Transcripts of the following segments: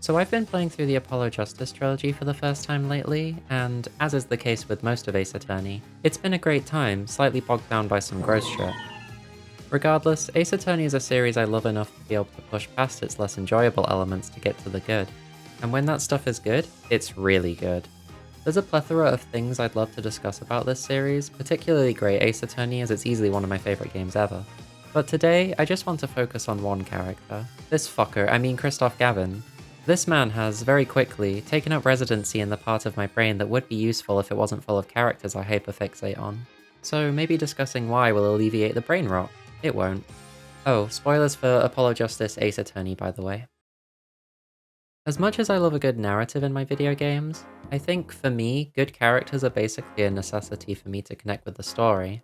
So I've been playing through the Apollo Justice trilogy for the first time lately, and as is the case with most of Ace Attorney, it's been a great time, slightly bogged down by some gross shit. Regardless, Ace Attorney is a series I love enough to be able to push past its less enjoyable elements to get to the good. And when that stuff is good, it's really good. There's a plethora of things I'd love to discuss about this series, particularly great Ace Attorney as it's easily one of my favourite games ever. But today, I just want to focus on one character. This fucker, I mean Kristoph Gavin. This man has, very quickly, taken up residency in the part of my brain that would be useful if it wasn't full of characters I hyperfixate on. So maybe discussing why will alleviate the brain rot. It won't. Oh, spoilers for Apollo Justice Ace Attorney, by the way. As much as I love a good narrative in my video games, I think, for me, good characters are basically a necessity for me to connect with the story.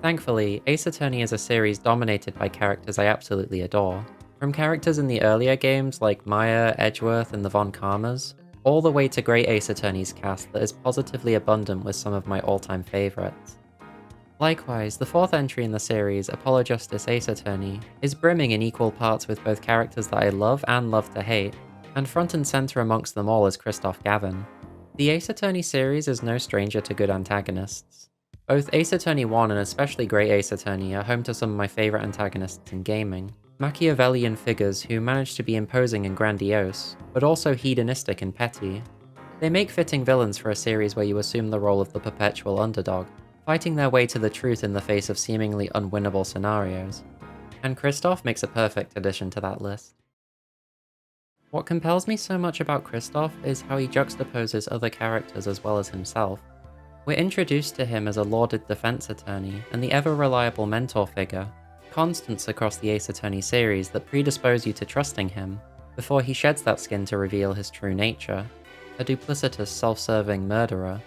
Thankfully, Ace Attorney is a series dominated by characters I absolutely adore. From characters in the earlier games like Maya, Edgeworth, and the Von Karmas, all the way to great Ace Attorney's cast that is positively abundant with some of my all-time favourites. Likewise, the fourth entry in the series, Apollo Justice Ace Attorney, is brimming in equal parts with both characters that I love and love to hate, and front and centre amongst them all is Kristoph Gavin. The Ace Attorney series is no stranger to good antagonists. Both Ace Attorney 1 and especially Great Ace Attorney are home to some of my favourite antagonists in gaming. Machiavellian figures who manage to be imposing and grandiose, but also hedonistic and petty. They make fitting villains for a series where you assume the role of the perpetual underdog, fighting their way to the truth in the face of seemingly unwinnable scenarios. And Kristoph makes a perfect addition to that list. What compels me so much about Kristoph is how he juxtaposes other characters as well as himself. We're introduced to him as a lauded defense attorney and the ever-reliable mentor figure, constants across the Ace Attorney series that predispose you to trusting him, before he sheds that skin to reveal his true nature, a duplicitous, self-serving murderer.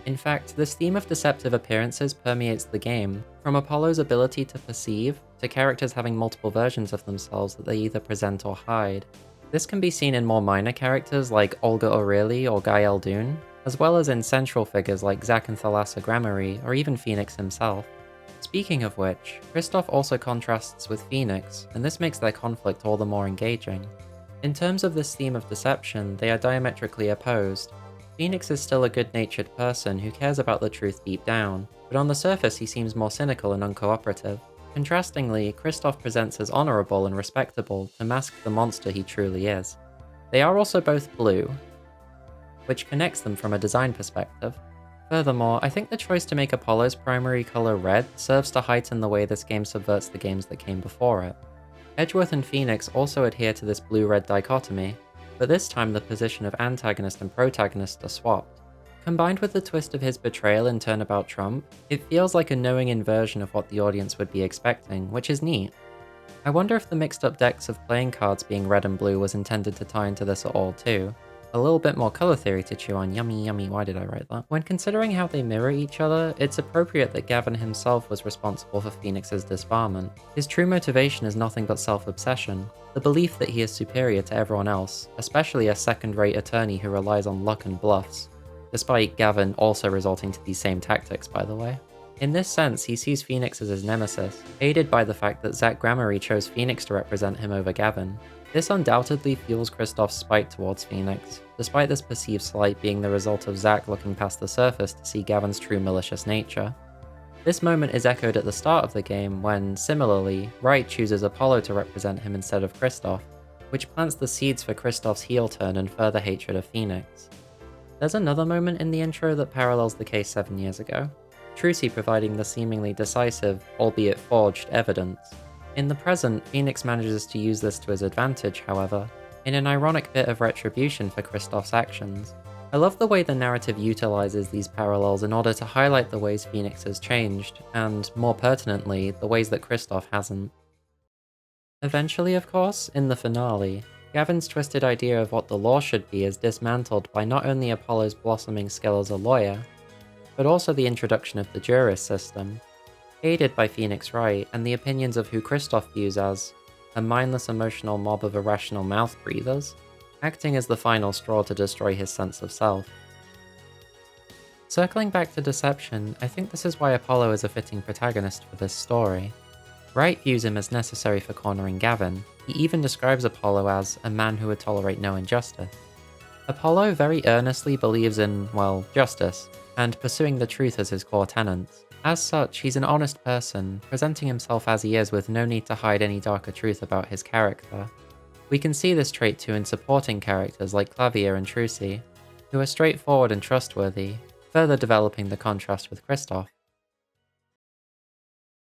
In fact, this theme of deceptive appearances permeates the game, from Apollo's ability to perceive, to characters having multiple versions of themselves that they either present or hide. This can be seen in more minor characters like Olga Aurelie or Guy Eldoon, as well as in central figures like Zack and Thalassa Gramarye, or even Phoenix himself. Speaking of which, Kristoph also contrasts with Phoenix, and this makes their conflict all the more engaging. In terms of this theme of deception, they are diametrically opposed. Phoenix is still a good-natured person who cares about the truth deep down, but on the surface he seems more cynical and uncooperative. Contrastingly, Kristoph presents as honourable and respectable to mask the monster he truly is. They are also both blue, which connects them from a design perspective. Furthermore, I think the choice to make Apollo's primary colour red serves to heighten the way this game subverts the games that came before it. Edgeworth and Phoenix also adhere to this blue-red dichotomy, but this time the position of antagonist and protagonist are swapped. Combined with the twist of his betrayal in Turnabout Trump, it feels like a knowing inversion of what the audience would be expecting, which is neat. I wonder if the mixed up decks of playing cards being red and blue was intended to tie into this at all too. A little bit more colour theory to chew on, yummy, why did I write that? When considering how they mirror each other, it's appropriate that Gavin himself was responsible for Phoenix's disbarment. His true motivation is nothing but self-obsession, the belief that he is superior to everyone else, especially a second-rate attorney who relies on luck and bluffs, despite Gavin also resorting to these same tactics, by the way. In this sense, he sees Phoenix as his nemesis, aided by the fact that Zack Gramarye chose Phoenix to represent him over Gavin. This undoubtedly fuels Kristoph's spite towards Phoenix, despite this perceived slight being the result of Zack looking past the surface to see Gavin's true malicious nature. This moment is echoed at the start of the game when, similarly, Wright chooses Apollo to represent him instead of Kristoph, which plants the seeds for Kristoph's heel turn and further hatred of Phoenix. There's another moment in the intro that parallels the case 7 years ago, Trucy providing the seemingly decisive, albeit forged, evidence. In the present, Phoenix manages to use this to his advantage, however, in an ironic bit of retribution for Kristoph's actions. I love the way the narrative utilizes these parallels in order to highlight the ways Phoenix has changed, and, more pertinently, the ways that Kristoph hasn't. Eventually, of course, in the finale, Gavin's twisted idea of what the law should be is dismantled by not only Apollo's blossoming skill as a lawyer, but also the introduction of the jurist system, aided by Phoenix Wright and the opinions of who Kristoph views as a mindless emotional mob of irrational mouth-breathers, acting as the final straw to destroy his sense of self. Circling back to deception, I think this is why Apollo is a fitting protagonist for this story. Wright views him as necessary for cornering Gavin, He even describes Apollo as a man who would tolerate no injustice. Apollo very earnestly believes in, well, justice, and pursuing the truth as his core tenets. As such, he's an honest person, presenting himself as he is with no need to hide any darker truth about his character. We can see this trait too in supporting characters like Clavier and Trucy, who are straightforward and trustworthy, further developing the contrast with Kristoph.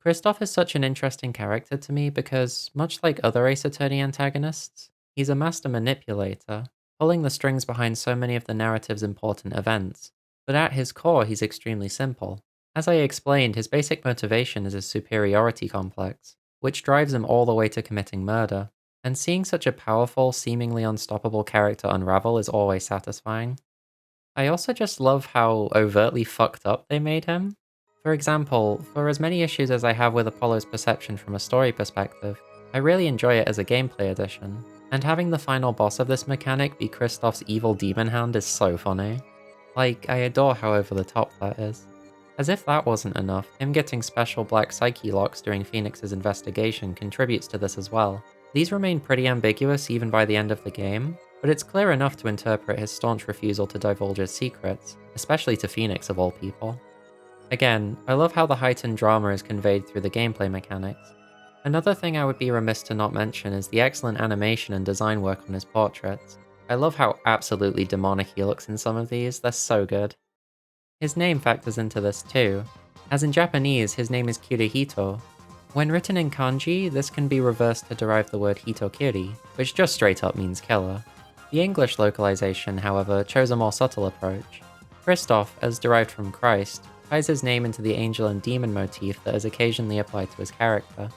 Kristoph is such an interesting character to me because, much like other Ace Attorney antagonists, he's a master manipulator, pulling the strings behind so many of the narrative's important events. But at his core, he's extremely simple. As I explained, his basic motivation is his superiority complex, which drives him all the way to committing murder. And seeing such a powerful, seemingly unstoppable character unravel is always satisfying. I also just love how overtly fucked up they made him. For example, for as many issues as I have with Apollo's perception from a story perspective, I really enjoy it as a gameplay addition. And having the final boss of this mechanic be Kristoph's evil demon hand is so funny. Like, I adore how over the top that is. As if that wasn't enough, him getting special black psyche locks during Phoenix's investigation contributes to this as well. These remain pretty ambiguous even by the end of the game, but it's clear enough to interpret his staunch refusal to divulge his secrets, especially to Phoenix of all people. Again, I love how the heightened drama is conveyed through the gameplay mechanics. Another thing I would be remiss to not mention is the excellent animation and design work on his portraits. I love how absolutely demonic he looks in some of these, they're so good. His name factors into this too, as in Japanese his name is Kirihito. When written in kanji, this can be reversed to derive the word hitokiri, which just straight up means killer. The English localization, however, chose a more subtle approach. Kristoph, as derived from Christ, ties his name into the angel and demon motif that is occasionally applied to his character.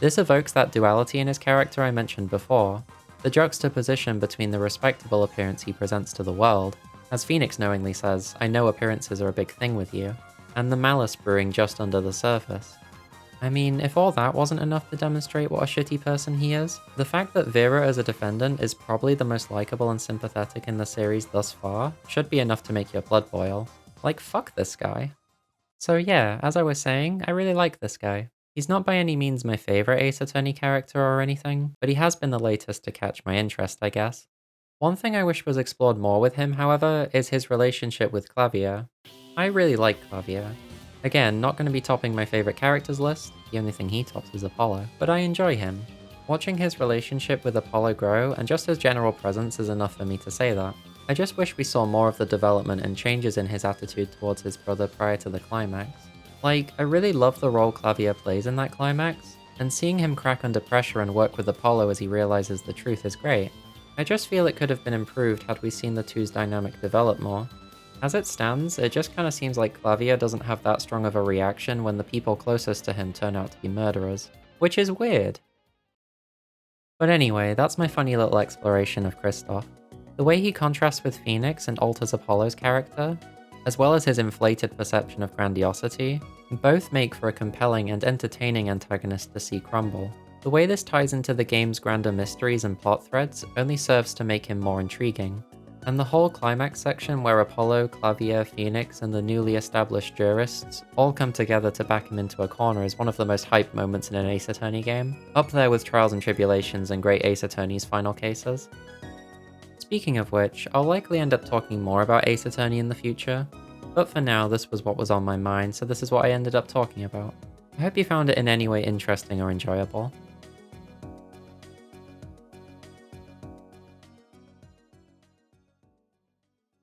This evokes that duality in his character I mentioned before, the juxtaposition between the respectable appearance he presents to the world, as Phoenix knowingly says, "I know appearances are a big thing with you," and the malice brewing just under the surface. I mean, if all that wasn't enough to demonstrate what a shitty person he is, the fact that Vera as a defendant is probably the most likable and sympathetic in the series thus far should be enough to make your blood boil. Like, fuck this guy. So yeah, as I was saying, I really like this guy. He's not by any means my favourite Ace Attorney character or anything, but he has been the latest to catch my interest, I guess. One thing I wish was explored more with him, however, is his relationship with Clavier. I really like Clavier. Again, not going to be topping my favourite characters list, the only thing he tops is Apollo, but I enjoy him. Watching his relationship with Apollo grow and just his general presence is enough for me to say that. I just wish we saw more of the development and changes in his attitude towards his brother prior to the climax. Like, I really love the role Clavier plays in that climax, and seeing him crack under pressure and work with Apollo as he realizes the truth is great. I just feel it could have been improved had we seen the two's dynamic develop more. As it stands, it just kinda seems like Clavier doesn't have that strong of a reaction when the people closest to him turn out to be murderers, which is weird. But anyway, that's my funny little exploration of Kristoph. The way he contrasts with Phoenix and alters Apollo's character, as well as his inflated perception of grandiosity, both make for a compelling and entertaining antagonist to see crumble. The way this ties into the game's grander mysteries and plot threads only serves to make him more intriguing. And the whole climax section where Apollo, Clavier, Phoenix, and the newly established jurists all come together to back him into a corner is one of the most hype moments in an Ace Attorney game, up there with Trials and Tribulations and Great Ace Attorney's final cases. Speaking of which, I'll likely end up talking more about Ace Attorney in the future, but for now this was what was on my mind, so this is what I ended up talking about. I hope you found it in any way interesting or enjoyable.